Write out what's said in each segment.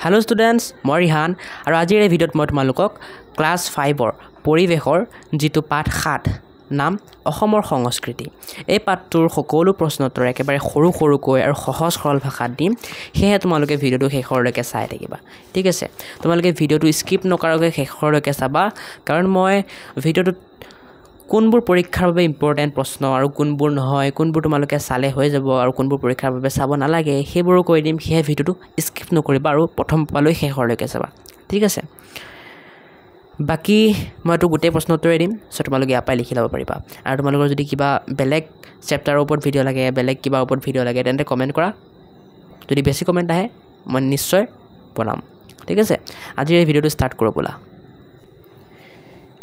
Hello students, মই ৰিহান আৰু আজিৰ এই ভিডিঅ'ত মই তোমালোকক ক্লাছ 5ৰ পৰিৱেশৰ যিটো পাঠ 7 নাম অসমৰ সংস্কৃতি এই পাঠটোৰ সকলো প্ৰশ্ন উত্তৰ একেবাৰে সৰু আৰু সহজ সৰল ভাষাত দিম সেয়ে তোমালোকে ভিডিঅ'টো শেষৰলৈকে চাই থাকিবা ঠিক আছে তোমালোকে ভিডিঅ'টো স্কিপ নকৰাকৈ শেষৰলৈকে চাবা কাৰণ মই ভিডিঅ'টো কোনবোৰ পৰীক্ষাৰ বাবে ইম্পৰ্টেন্ট প্ৰশ্ন আৰু কোনবোৰ নহয় কোনবোৰ তোমালোকে চালে হৈ যাব আৰু কোনবোৰ পৰীক্ষাৰ বাবে চাব নালাগে সেইবোৰো কৈ দিম সেই ভিডিঅ'টো স্কিপ নকৰিবা আৰু প্ৰথম পালৈ শেষৰলৈকে চাবা ঠিক আছে বাকি মইতো গোটেই প্ৰশ্ন উত্তৰে দিম সো তোমালোকে ইয়াৰ পৰা লিখি ল'ব পাৰিবা আৰু তোমালোকৰ যদি কিবা বেলেগ চেপ্টাৰৰ ওপৰত ভিডিঅ' লাগে বেলেগ কিবা ওপৰত ভিডিঅ' লাগে তেন্তে কমেন্ট কৰা যদি বেছি কমেন্ট আহে মই নিশ্চয় বনাম ঠিক আছে আজি এই ভিডিঅ'টো ষ্টাৰ্ট কৰো বলা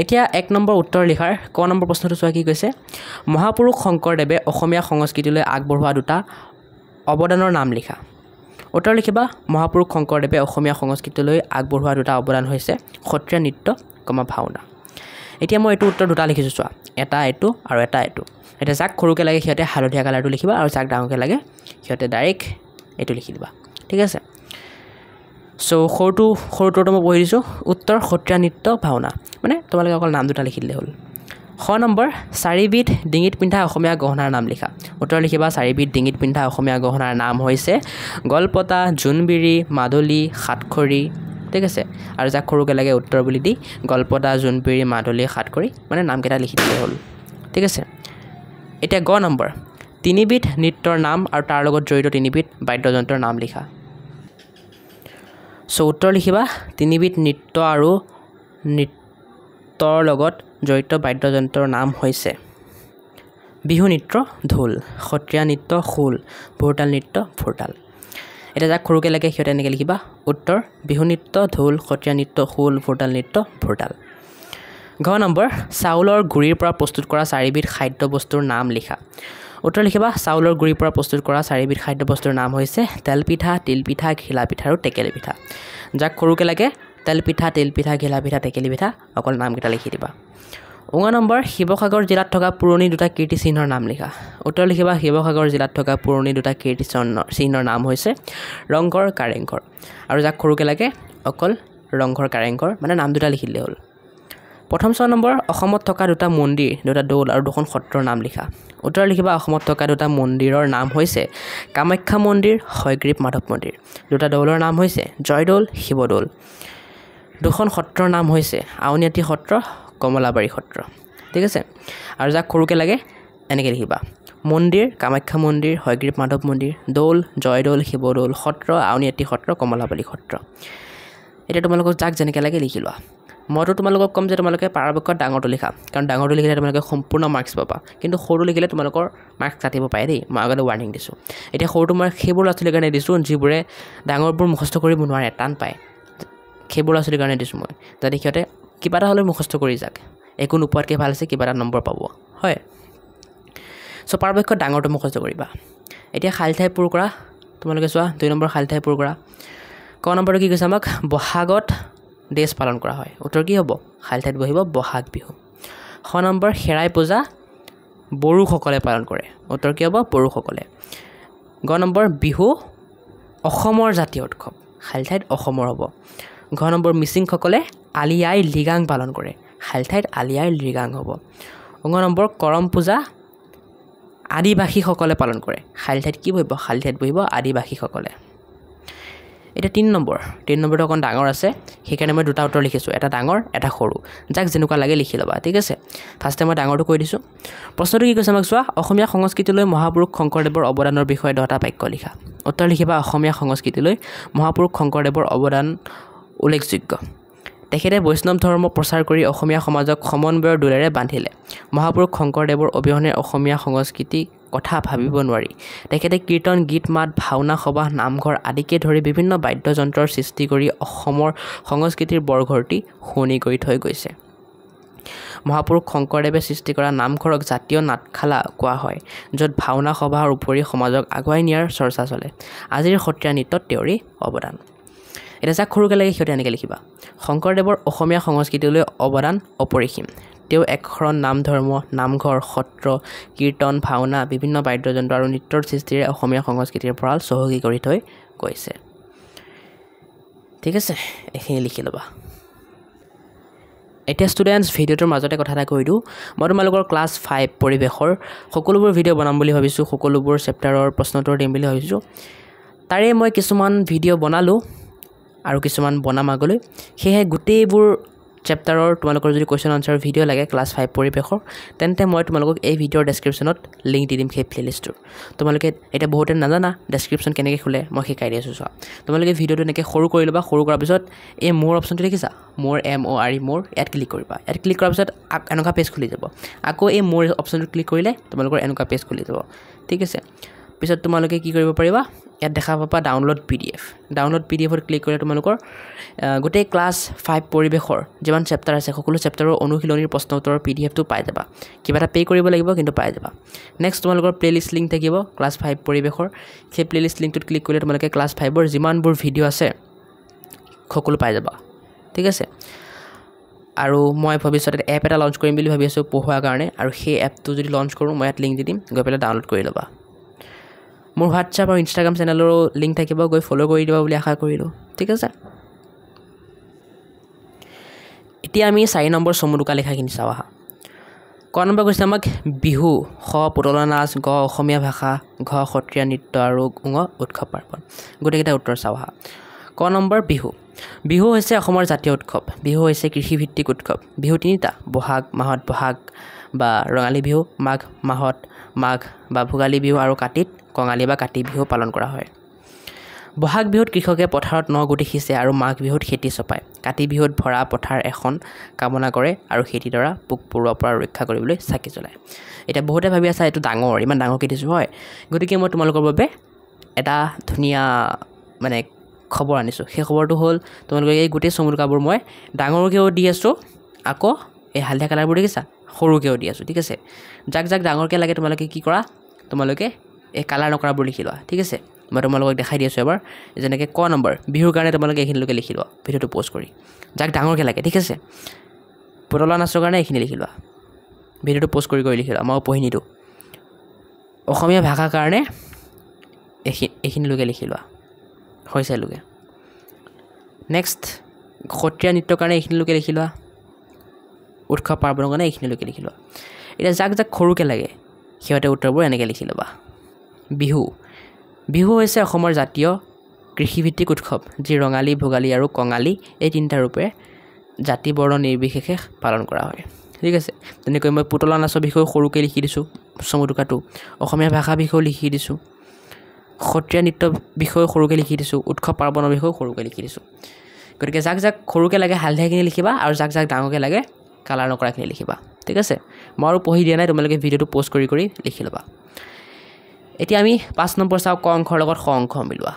এতিয়া 1 নম্বৰ উত্তৰ লিখাৰ ক নম্বৰ প্ৰশ্নটো চোৱা কি কৈছে মহাপুৰুষ শংকৰদেৱে অসমীয়া সংস্কৃতিলৈ আগবঢ়োৱা দুটা অৱদানৰ নাম লিখা উত্তৰ লিখিবা মহাপুৰুষ শংকৰদেৱে অসমীয়া সংস্কৃতিলৈ আগবঢ়োৱা দুটা অৱদান হৈছে সত্ৰীয়া নৃত্য ভাওনা এতিয়া মই এইটো উত্তৰ দুটা লিখিছো চোৱা এটা এইটো আৰু এটা এইটো এটা যাক খৰুকে লাগে হিয়তে হালধীয়া কালাৰটো লিখিবা আৰু যাক ডাঙৰকে লাগে হিয়তে ডাইৰেক্ট এইটো লিখি দিবা ঠিক আছে সো খৰুটো মই পঢ়ি দিছো উত্তৰ সত্ৰীয়া নৃত্য ভাওনা মানে তোমালোকে অকল নাম দুটা লিখি দিলে হ'ল খ নম্বৰ চাৰিবিধ ডিঙিত পিন্ধা অসমীয়া গহনাৰ নাম লিখা উত্তৰ লিখিবা চাৰিবিধ ডিঙিত পিন্ধা অসমীয়া গহনাৰ নাম হৈছে গলপতা জোনবিৰি মাদলি সাতখৰি ঠিক আছে আৰু যাক খৰুকে লাগে উত্তৰ বুলি দি গলপতা জোনবিৰি মাদলি সাতখৰি মানে নামকেইটা লিখি দিলে হ'ল ঠিক আছে এতিয়া গ নম্বৰ তিনিবিধ নৃত্যৰ নাম আৰু তাৰ লগত জড়িত তিনিবিধ বাদ্যযন্ত্ৰৰ নাম লিখা সো উত্তৰ লিখিবা তিনিবিধ নৃত্য আৰু নৃত্যৰ লগত জড়িত বাদ্যযন্ত্ৰৰ নাম হৈছে বিহু নৃত্য ঢোল সত্ৰীয়া নৃত্য খোল ভোৰতাল নৃত্য ভোৰতাল এটা যাক খৰুকে লাগে হিয়তে এনেকৈ লিখিবা উত্তৰ বিহু নৃত্য ঢোল সত্ৰীয়া নৃত্য খোল ভোৰতাল নৃত্য ভোৰতাল ঘ নম্বৰ চাউলৰ গুড়িৰ পৰা প্ৰস্তুত কৰা চাৰিবিধ খাদ্য বস্তুৰ নাম লিখা উত্তৰ লিখিবা চাউলৰ গুড়িৰ পৰা প্ৰস্তুত কৰা চাৰিবিধ খাদ্য বস্তুৰ নাম হৈছে তেল পিঠা তিল পিঠা ঘিলা পিঠা আৰু টেকেলি পিঠা যাক খৰুকে লাগে তেল পিঠা তিল পিঠা ঘিলা পিঠা টেকেলি পিঠা অকল নামকেইটা লিখি দিবা উঙা নম্বৰ শিৱসাগৰ জিলাত থকা পুৰণি দুটা কীৰ্তিচিহ্নৰ নাম লিখা উত্তৰ লিখিবা শিৱসাগৰ জিলাত থকা পুৰণি দুটা কীৰ্তিচিহ্নৰ নাম হৈছে ৰংঘৰ কাৰেংঘৰ আৰু যাক খৰুকে লাগে অকল ৰংঘৰ কাৰেংঘৰ মানে নাম দুটা লিখি দিলে হ'ল প্ৰথম 6 নম্বৰ অসমত থকা দুটা মন্দিৰ দুটা দৌল আৰু দুখন সত্ৰৰ নাম লিখা উত্তৰ লিখিবা অসমত থকা দুটা মন্দিৰৰ নাম হৈছে কামাখ্যা মন্দিৰ হয়গ্ৰীৱ মাধৱ মন্দিৰ দুটা দৌলৰ নাম হৈছে জয়দৌল শিৱদৌল দুখন সত্ৰৰ নাম হৈছে আউনীআটী সত্ৰ কমলাবাৰী সত্ৰ ঠিক আছে আৰু যাক খৰুকে লাগে এনেকৈ লিখিবা মন্দিৰ কামাখ্যা মন্দিৰ হয়গ্ৰীৱ মাধৱ মন্দিৰ দৌল জয়দৌল শিৱদৌল সত্ৰ আউনীআটী সত্ৰ কমলাবাৰী সত্ৰ এটা তোমালোকক যাক যেনেকৈ লাগে লিখি লোৱা মইতো তোমালোকক কম যে তোমালোকে পৰাপক্ষত ডাঙৰটো লিখা কাৰণ ডাঙৰটো লিখিলে তোমালোকে সম্পূৰ্ণ মাৰ্কছ পাবা কিন্তু সৰুটো লিখিলে তোমালোকৰ মাৰ্কছ কাটিব পাৰে দেই মই আগতে ৱাৰ্নিং দিছোঁ এতিয়া সৰুটো মই সেইবোৰ ল'ৰা ছোৱালীৰ কাৰণে দিছোঁ যিবোৰে ডাঙৰবোৰ মুখস্থ কৰিব নোৱাৰে টান পায় সেইবোৰ ল'ৰা ছোৱালীৰ কাৰণে দিছোঁ মই যাতে সিহঁতে কিবা এটা হ'লে মুখস্থ কৰি যাক একো নোপোৱাতকৈ ভাল আছে কিবা এটা নম্বৰ পাব হয় সো পৰাপক্ষত ডাঙৰটো মুখস্থ কৰিবা এতিয়া খালী ঠাই পূৰ কৰা তোমালোকে চোৱা 2 নম্বৰ খালী ঠাই পূৰ কৰা ক নম্বৰটো কি কৈছে আমাক বহাগত দেশ পালন কৰা হয় উত্তৰ কি হ'ব খালী ঠাইত বহিব বহাগ বিহু খ নম্বৰ হেৰাই পূজা বড়োসকলে পালন কৰে উত্তৰ কি হ'ব বড়োসকলে গ নম্বৰ বিহু অসমৰ জাতীয় উৎসৱ খালী ঠাইত অসমৰ হ'ব ঘ নম্বৰ মিচিংসকলে আলি আই লৃগাং পালন কৰে খালী ঠাইত আলি আই লৃগাং হ'ব ঙ নম্বৰ কৰম পূজা আদিবাসীসকলে পালন কৰে খালী ঠাইত কি বহিব খালী ঠাইত বহিব আদিবাসীসকলে এটা 3 নম্বৰটো অকণ ডাঙৰ আছে সেইকাৰণে মই দুটা উত্তৰ লিখিছোঁ এটা ডাঙৰ এটা সৰু যাক যেনেকুৱা লাগে লিখি ল'বা ঠিক আছে ফাৰ্ষ্টে মই ডাঙৰটো কৈ দিছোঁ প্ৰশ্নটো কি কৈছে আমাক চোৱা অসমীয়া সংস্কৃতিলৈ মহাপুৰুষ শংকৰদেৱৰ অৱদানৰ বিষয়ে 10টা বাক্য লিখা উত্তৰ লিখিবা অসমীয়া সংস্কৃতিলৈ মহাপুৰুষ শংকৰদেৱৰ অৱদান উল্লেখযোগ্য তেখেতে বৈষ্ণৱ ধৰ্ম প্ৰচাৰ কৰি অসমীয়া সমাজক সমন্বয়ৰ দোলেৰে বান্ধিলে মহাপুৰুষ শংকৰদেৱৰ অবিহনে অসমীয়া সংস্কৃতি কথা ভাবিব নোৱাৰি তেখেতে কীৰ্তন গীত মাত ভাওনা সভা নামঘৰ আদিকে ধৰি বিভিন্ন বাদ্যযন্ত্ৰৰ সৃষ্টি কৰি অসমৰ সংস্কৃতিৰ বৰঘৰটি শুৱনি কৰি থৈ গৈছে মহাপুৰুষ শংকৰদেৱে সৃষ্টি কৰা নামঘৰক জাতীয় নাটশালা কোৱা হয় য'ত ভাওনা সভাৰ উপৰি সমাজক আগুৱাই নিয়াৰ চৰ্চা চলে আজিৰ সত্ৰীয়া নৃত্যত তেওঁৰে অৱদান এটা যাক খৰুকে লাগে সিহঁতে এনেকৈ লিখিবা শংকৰদেৱৰ অসমীয়া সংস্কৃতিলৈ অৱদান অপৰিসীম তেওঁ একশৰণ নাম ধৰ্ম নামঘৰ সত্ৰ কীৰ্তন ভাওনা বিভিন্ন বাদ্যযন্ত্ৰ আৰু নৃত্যৰ সৃষ্টিৰে অসমীয়া সংস্কৃতিৰ ভঁৰাল চহকী কৰি থৈ গৈছে ঠিক আছে এইখিনি লিখি ল'বা এতিয়া ষ্টুডেণ্টছ ভিডিঅ'টোৰ মাজতে কথা এটা কৈ দিওঁ মই তোমালোকৰ ক্লাছ 5 পৰিৱেশৰ সকলোবোৰ ভিডিঅ' বনাম বুলি ভাবিছোঁ সকলোবোৰ চেপ্টাৰৰ প্ৰশ্নোত্তৰ দিম বুলি ভাবিছোঁ তাৰে মই কিছুমান ভিডিঅ' বনালোঁ আৰু কিছুমান বনাম আগলৈ সেয়ে গোটেইবোৰ চেপ্টাৰৰ তোমালোকৰ যদি কোৱেশ্চন আনসাৰ ভিডিঅ' লাগে ক্লাছ 5 পৰিৱেশৰ তেন্তে মই তোমালোকক এই ভিডিঅ'ৰ ডেছক্ৰিপশ্যনত লিংক দি দিম সেই প্লেলিষ্টটোৰ তোমালোকে এটা বহুতে নাজানা ডেছক্ৰিপশ্যন কেনেকৈ খোলে মই শিকাই দি আছোঁ চোৱা তোমালোকে ভিডিঅ'টো এনেকৈ সৰু কৰি ল'বা সৰু কৰাৰ পিছত এই মোৰ অপশ্যনটো দেখিছা মোৰ MORE মোৰ ইয়াত ক্লিক কৰিবা ইয়াত ক্লিক কৰাৰ পিছত এনেকুৱা পেজ খুলি যাব আকৌ এই মোৰ অপশ্যনটো ক্লিক কৰিলে তোমালোকৰ এনেকুৱা পেজ খুলি যাব ঠিক আছে পিছত তোমালোকে কি কৰিব পাৰিবা ইয়াত দেখা পাবা ডাউনলোড PDF-ত ক্লিক কৰিলে তোমালোকৰ গোটেই ক্লাছ 5 পৰিৱেশৰ যিমান চেপ্টাৰ আছে সকলো চেপ্টাৰৰ অনুশীলনীৰ প্ৰশ্ন উত্তৰৰ PDF-টো পাই যাবা কিবা এটা পে কৰিব লাগিব কিন্তু পাই যাবা নেক্সট তোমালোকৰ প্লেলিষ্ট লিংক থাকিব ক্লাছ 5 পৰিৱেশৰ সেই প্লেলিষ্ট লিংকটোত ক্লিক কৰিলে তোমালোকে ক্লাছ 5ৰ যিমানবোৰ ভিডিঅ' আছে সকলো পাই যাবা ঠিক আছে আৰু মই ভৱিষ্যতে এপ এটা লঞ্চ কৰিম বুলি ভাবি আছোঁ পঢ়োৱাৰ কাৰণে আৰু সেই এপটো যদি লঞ্চ কৰোঁ মই ইয়াত লিংক দি দিম গৈ পেলাই ডাউনলোড কৰি ল'বা মোৰ হোৱাটছআপ আৰু ইনষ্টাগ্ৰাম চেনেলৰো লিংক থাকিব গৈ ফ'ল' কৰি দিবা বুলি আশা কৰিলোঁ ঠিক আছে এতিয়া আমি 4 নম্বৰ চমুটোকা লেখাখিনি চাওঁ আহা ক নম্বৰ কৈছে আমাক বিহু খ পুতলা নাচ গ অসমীয়া ভাষা ঘ সত্ৰীয়া নৃত্য আৰু ঙ উৎসৱ পাৰ্বণ গোটেইকেইটা উত্তৰ চাওঁ আহা ক নম্বৰ বিহু হৈছে অসমৰ জাতীয় উৎসৱ বিহু হৈছে কৃষিভিত্তিক উৎসৱ বিহু তিনিটা বহাগ মাহত বহাগ বা ৰঙালী বিহু মাঘ মাহত মাঘ বা ভোগালী বিহু আৰু কাতিত কঙালী বা কাতি বিহু পালন কৰা হয় বহাগ বিহুত কৃষকে পথাৰত ন গুটি সিঁচে আৰু মাঘ বিহুত খেতি চপায় কাতি বিহুত ভৰা পথাৰ এখন কামনা কৰে আৰু খেতিডৰা পোক পৰুৱাৰ পৰা ৰক্ষা কৰিবলৈ চাকি জ্বলায় এতিয়া বহুতে ভাবি আছা এইটো ডাঙৰ ইমান ডাঙৰকৈ দিছোঁ হয় গতিকে মই তোমালোকৰ বাবে এটা ধুনীয়া মানে খবৰ আনিছোঁ সেই খবৰটো হ'ল তোমালোকে এই গোটেই চমুটোকাবোৰ মই ডাঙৰকৈও দি আছোঁ আকৌ এই হালধীয়া কালাৰবোৰ দেখিছা সৰুকৈও দি আছোঁ ঠিক আছে যাক ডাঙৰকৈ লাগে তোমালোকে কি কৰা তোমালোকে এই কালাৰ নকৰাবোৰ লিখি লোৱা ঠিক আছে মই তোমালোকক দেখাই দি আছোঁ এবাৰ যেনেকৈ ক নম্বৰ বিহুৰ কাৰণে তোমালোকে এইখিনিলৈকে লিখি লোৱা ভিডিঅ'টো প'ষ্ট কৰি যাক ডাঙৰকৈ লাগে ঠিক আছে পুতলা নাচৰ কাৰণে এইখিনি লিখি লোৱা ভিডিঅ'টো প'ষ্ট কৰি লিখি লোৱা মই পঢ়ি নিদিওঁ অসমীয়া ভাষাৰ কাৰণে এইখিনিলৈকে লিখি লোৱা হৈছে লোকে নেক্সট সত্ৰীয়া নৃত্যৰ কাৰণে এইখিনিলৈকে লিখি লোৱা উৎসৱ পাৰ্বণৰ কাৰণে এইখিনিলৈকে লিখি লোৱা এতিয়া যাক সৰুকৈ লাগে সিহঁতে উত্তৰবোৰ এনেকৈ লিখি ল'বা বিহু হৈছে অসমৰ জাতীয় কৃষিভিত্তিক উৎসৱ যি ৰঙালী ভোগালী আৰু কঙালী এই তিনিটা ৰূপে জাতি বৰ্ণ নিৰ্বিশেষে পালন কৰা হয় ঠিক আছে তেনেকৈ মই পুতলা নাচৰ বিষয়ে সৰুকৈ লিখি দিছোঁ চমুটোকাটো অসমীয়া ভাষা বিষয়েও লিখি দিছোঁ সত্ৰীয়া নৃত্য বিষয়ে সৰুকৈ লিখি দিছোঁ উৎসৱ পাৰ্বণৰ বিষয়েও সৰুকৈ লিখি দিছোঁ গতিকে যাক সৰুকৈ লাগে হালধীয়াখিনি লিখিবা আৰু যাক ডাঙৰকৈ লাগে কালাৰ নকৰাখিনি লিখিবা ঠিক আছে মই আৰু পঢ়ি দিয়া নাই তোমালোকে ভিডিঅ'টো প'ষ্ট কৰি লিখি ল'বা এতিয়া আমি 5 নম্বৰ চাওঁ ক অংশৰ লগত খ অংশ মিলোৱা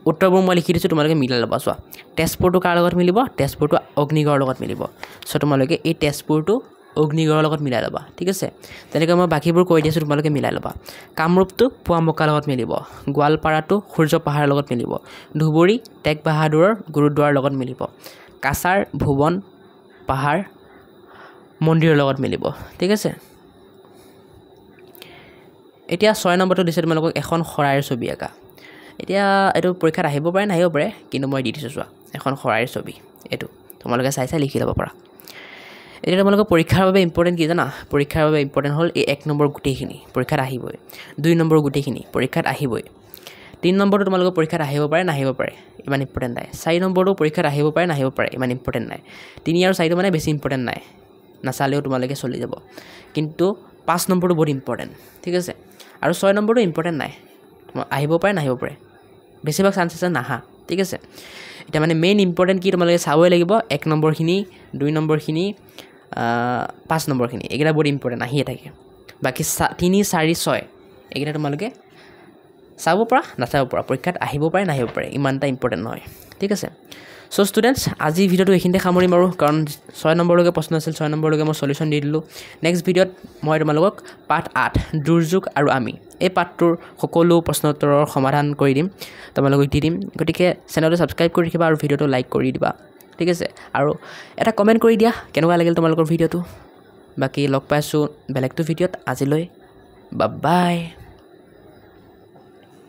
উত্তৰবোৰ মই লিখি দিছোঁ তোমালোকে মিলাই ল'বা চোৱা তেজপুৰটো কাৰ লগত মিলিব তেজপুৰটো অগ্নিগড়ৰ লগত মিলিব চ' তোমালোকে এই তেজপুৰটো অগ্নিগড়ৰ লগত মিলাই ল'বা ঠিক আছে তেনেকৈ মই বাকীবোৰ কৈ দিছোঁ তোমালোকে মিলাই ল'বা কামৰূপটো পুৱামক্কাৰ লগত মিলিব গোৱালপাৰাটো সূৰ্য পাহাৰৰ লগত মিলিব ধুবুৰী টেক বাহাদুৰৰ গুৰুদ্বাৰৰ লগত মিলিব কাছাৰ ভুৱন পাহাৰ মন্দিৰৰ লগত মিলিব ঠিক আছে এতিয়া 6 নম্বৰটো দিছে তোমালোকক এখন শৰাইৰ ছবি আঁকা এতিয়া এইটো পৰীক্ষাত আহিব পাৰে নাহিব পাৰে কিন্তু মই দি দিছোঁ চোৱা এখন শৰাইৰ ছবি এইটো তোমালোকে চাই চাই লিখি ল'ব পাৰা এতিয়া তোমালোকৰ পৰীক্ষাৰ বাবে ইম্পৰ্টেণ্ট কি জানা পৰীক্ষাৰ বাবে ইম্পৰ্টেণ্ট হ'ল এই 1 নম্বৰ গোটেইখিনি পৰীক্ষাত আহিবই 2 নম্বৰ গোটেইখিনি পৰীক্ষাত আহিবই 3 নম্বৰটো তোমালোকৰ পৰীক্ষাত আহিব পাৰে নাহিব পাৰে ইমান ইম্পৰ্টেণ্ট নাই 4 নম্বৰটো পৰীক্ষাত আহিব পাৰে নাহিব পাৰে ইমান ইম্পৰ্টেণ্ট নাই 3 আৰু 4টো মানে বেছি ইম্পৰ্টেণ্ট নাই নাচালেও তোমালোকে চলি যাব কিন্তু 5 নম্বৰটো বহুত ইম্পৰ্টেণ্ট ঠিক আছে আৰু 6 নম্বৰটো ইম্পৰ্টেণ্ট নাই আহিব পাৰে নাহিব পাৰে বেছিভাগ চান্স আছে নাহা ঠিক আছে এতিয়া মানে মেইন ইম্পৰ্টেণ্ট কি তোমালোকে চাবই লাগিব 1 নম্বৰখিনি 2 নম্বৰখিনি 5 নম্বৰখিনি এইকেইটা বহুত ইম্পৰ্টেণ্ট আহিয়ে থাকে বাকী 3 4 6 এইকেইটা তোমালোকে চাব পৰা নাচাব পৰা পৰীক্ষাত আহিব পাৰে নাহিব পাৰে ইমান এটা ইম্পৰ্টেণ্ট নহয় ঠিক আছে চ' ষ্টুডেণ্টছ আজি ভিডিঅ'টো এইখিনিতে সামৰিম আৰু কাৰণ 6 নম্বৰলৈকে প্ৰশ্ন আছিল 6 নম্বৰলৈকে মই সলিউশ্যন দি দিলোঁ নেক্সট ভিডিঅ'ত মই তোমালোকক পাৰ্ট 8 দুৰ্যোগ আৰু আমি এই পাৰ্টটোৰ সকলো প্ৰশ্ন উত্তৰৰ সমাধান কৰি দিম তোমালোকক দি দিম গতিকে চেনেলটো ছাবস্ক্ৰাইব কৰি ৰাখিবা আৰু ভিডিঅ'টো লাইক কৰি দিবা ঠিক আছে আৰু এটা কমেণ্ট কৰি দিয়া কেনেকুৱা লাগিল তোমালোকৰ ভিডিঅ'টো বাকী লগ পাইছোঁ বেলেগটো ভিডিঅ'ত আজিলৈ বাই